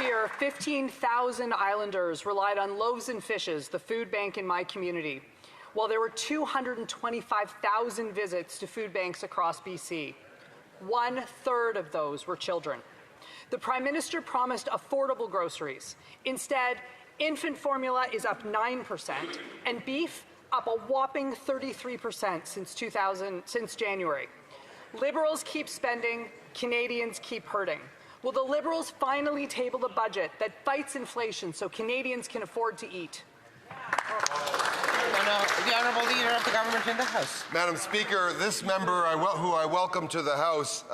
year, 15,000 islanders relied on loaves and fishes, the food bank in my community, while there were 225,000 visits to food banks across BC. 1/3 of those were children. The Prime Minister promised affordable groceries. Instead, infant formula is up 9%, and beef up a whopping 33% since January. Liberals keep spending, Canadians keep hurting. Will the Liberals finally table a budget that fights inflation so Canadians can afford to eat? The Honourable Leader of the Government in the House. Madam Speaker, this member who I welcome to the House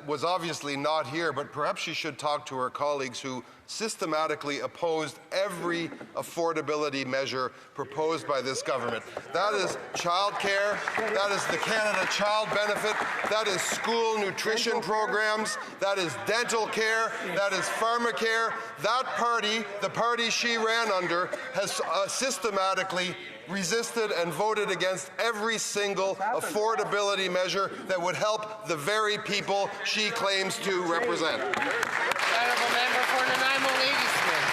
was obviously not here, but perhaps she should talk to her colleagues who systematically opposed every affordability measure proposed by this government. That is childcare, that is the Canada Child Benefit, that is school nutrition programs, that is dental care, that is pharmacare. That party, the party she ran under, has systematically resisted and voted against every single affordability measure that would help the very people she claims to represent. Honourable Member for Nanaimo Ladysmith.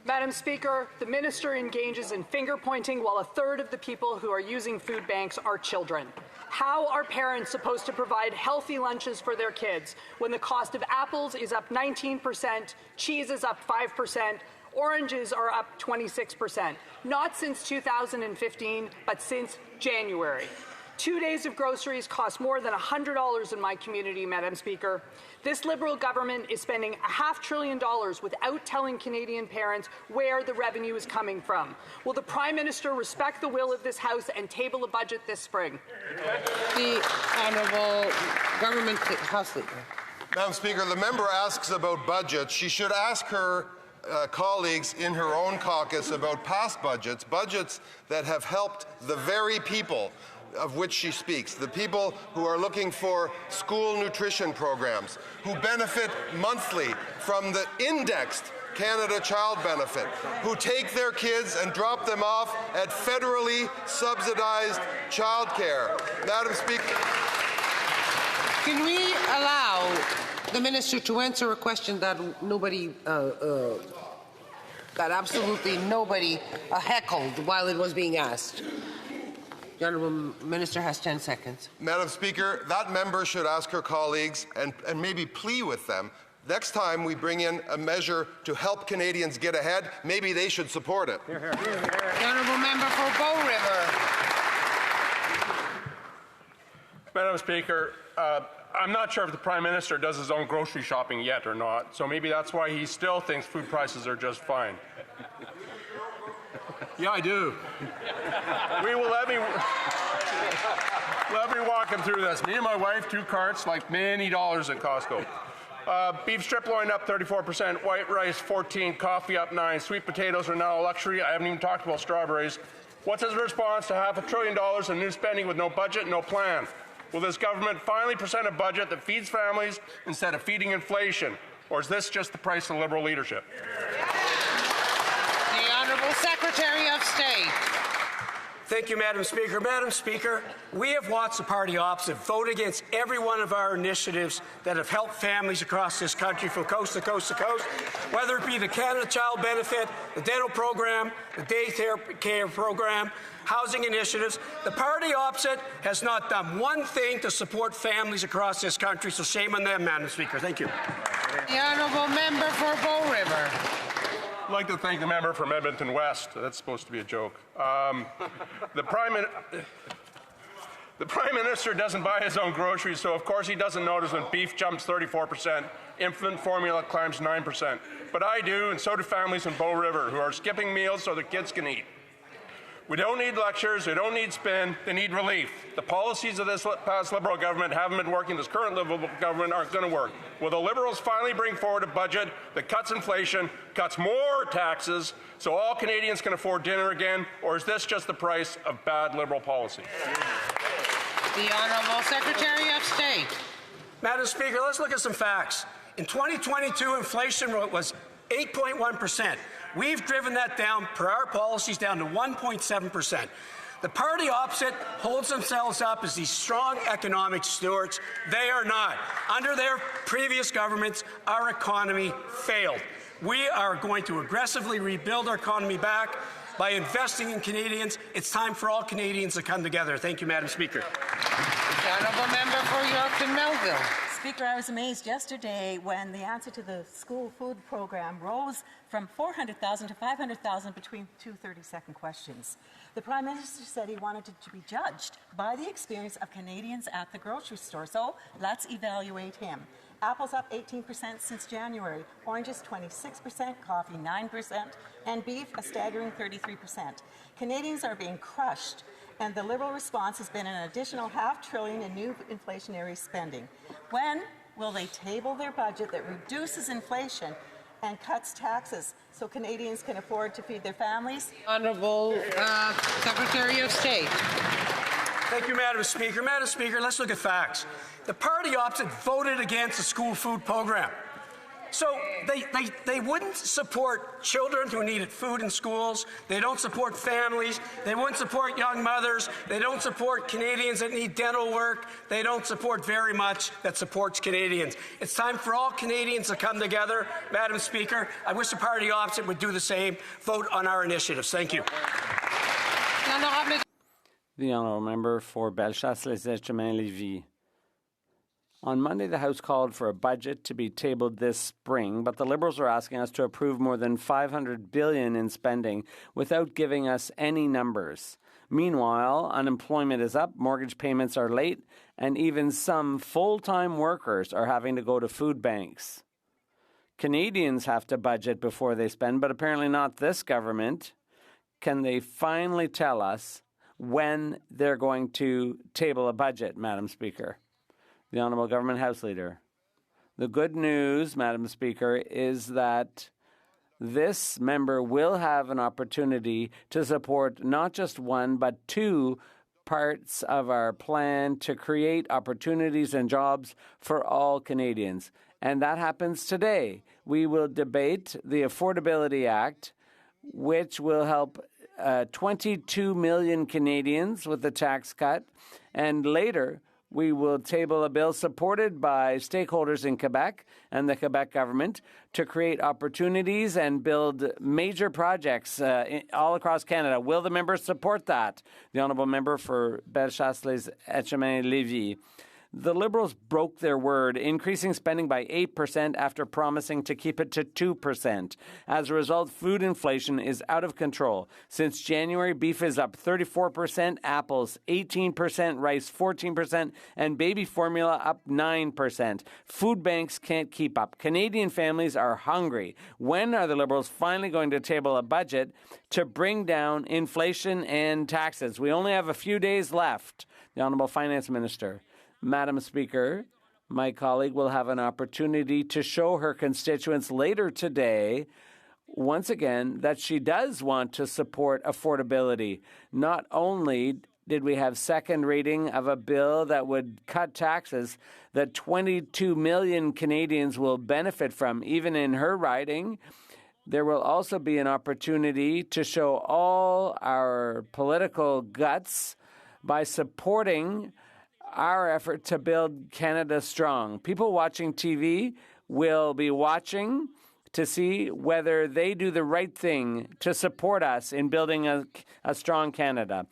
Madam Speaker, the Minister engages in finger-pointing while 1/3 of the people who are using food banks are children. How are parents supposed to provide healthy lunches for their kids when the cost of apples is up 19%, cheese is up 5%, oranges are up 26%, not since 2015, but since January. 2 days of groceries cost more than $100 in my community, Madam Speaker. This Liberal government is spending $500 billion without telling Canadian parents where the revenue is coming from. Will the Prime Minister respect the will of this House and table a budget this spring? The Honourable Government House Leader. Madam Speaker, the member asks about budgets. She should ask her colleagues in her own caucus about past budgets that have helped the very people of which she speaks, the people who are looking for school nutrition programs, who benefit monthly from the indexed Canada Child Benefit, who take their kids and drop them off at federally subsidized childcare. Madam Speaker. Can we allow the Minister to answer a question that absolutely nobody heckled while it was being asked? The Honourable Minister has 10 seconds. Madam Speaker, that member should ask her colleagues and maybe plea with them. Next time we bring in a measure to help Canadians get ahead, maybe they should support it. Hear, hear. The Honourable Member for Bow River. Madam Speaker, I'm not sure if the Prime Minister does his own grocery shopping yet or not, so maybe that's why he still thinks food prices are just fine. Yeah, I do. Let me walk him through this. Me and my wife, 2 carts, like many dollars at Costco. Beef strip loin up 34%, white rice 14%, coffee up 9%, sweet potatoes are now a luxury. I haven't even talked about strawberries. What's his response to $500 billion in new spending with no budget, no plan? Will this government finally present a budget that feeds families instead of feeding inflation? Or is this just the price of Liberal leadership? The Honourable Secretary of State. Thank you, Madam Speaker. Madam Speaker, we have watched the party opposite vote against every one of our initiatives that have helped families across this country from coast to coast to coast, whether it be the Canada Child Benefit, the dental program, the day care program, housing initiatives. The party opposite has not done one thing to support families across this country, so shame on them, Madam Speaker. Thank you. The Honourable Member for Bow River. I'd like to thank the member from Edmonton West. That's supposed to be a joke. The Prime Minister doesn't buy his own groceries, so of course he doesn't notice when beef jumps 34%, infant formula climbs 9%. But I do, and so do families in Bow River who are skipping meals so their kids can eat. We don't need lectures, we don't need spin, they need relief. The policies of this past Liberal government haven't been working, this current Liberal government aren't going to work. Will the Liberals finally bring forward a budget that cuts inflation, cuts more taxes, so all Canadians can afford dinner again, or is this just the price of bad Liberal policy? The Honourable Secretary of State. Madam Speaker, let's look at some facts. In 2022, inflation was 8.1%. We've driven that down, per our policies, down to 1.7%. The party opposite holds themselves up as these strong economic stewards. They are not. Under their previous governments, our economy failed. We are going to aggressively rebuild our economy back by investing in Canadians. It's time for all Canadians to come together. Thank you, Madam Speaker. The honourable member for Yorkton Melville. Speaker, I was amazed yesterday when the answer to the school food program rose from 400,000 to 500,000 between two 30-second questions. The Prime Minister said he wanted it to be judged by the experience of Canadians at the grocery store. So let's evaluate him. Apples up 18% since January, oranges 26%, coffee 9%, and beef a staggering 33%. Canadians are being crushed, and the Liberal response has been an additional $500 billion in new inflationary spending. When will they table their budget that reduces inflation and cuts taxes so Canadians can afford to feed their families? Honourable Secretary of State. Thank you, Madam Speaker. Madam Speaker, let's look at facts. The party opposite voted against the school food program. So they wouldn't support children who needed food in schools. They don't support families. They wouldn't support young mothers. They don't support Canadians that need dental work. They don't support very much that supports Canadians. It's time for all Canadians to come together. Madam Speaker, I wish the party opposite would do the same. Vote on our initiatives. Thank you. The honourable member for Bellechasse-les-Etchemins-Lévis. On Monday, the House called for a budget to be tabled this spring, but the Liberals are asking us to approve more than $500 billion in spending without giving us any numbers. Meanwhile, unemployment is up, mortgage payments are late, and even some full-time workers are having to go to food banks. Canadians have to budget before they spend, but apparently not this government. Can they finally tell us when they're going to table a budget, Madam Speaker? The Honourable Government House Leader. The good news, Madam Speaker, is that this member will have an opportunity to support not just one, but two parts of our plan to create opportunities and jobs for all Canadians. And that happens today. We will debate the Affordability Act, which will help 22 million Canadians with the tax cut, and later we will table a bill supported by stakeholders in Quebec and the Quebec government to create opportunities and build major projects all across Canada. Will the members support that? The honourable member for Bellechasse-les-Etchemins-Lévis. The Liberals broke their word, increasing spending by 8% after promising to keep it to 2%. As a result, food inflation is out of control. Since January, beef is up 34%, apples 18%, rice 14%, and baby formula up 9%. Food banks can't keep up. Canadian families are hungry. When are the Liberals finally going to table a budget to bring down inflation and taxes? We only have a few days left. The Honourable Finance Minister. Madam Speaker, my colleague will have an opportunity to show her constituents later today, once again, that she does want to support affordability. Not only did we have second reading of a bill that would cut taxes that 22 million Canadians will benefit from, even in her riding, there will also be an opportunity to show all our political guts by supporting our effort to build Canada strong. People watching TV will be watching to see whether they do the right thing to support us in building a strong Canada.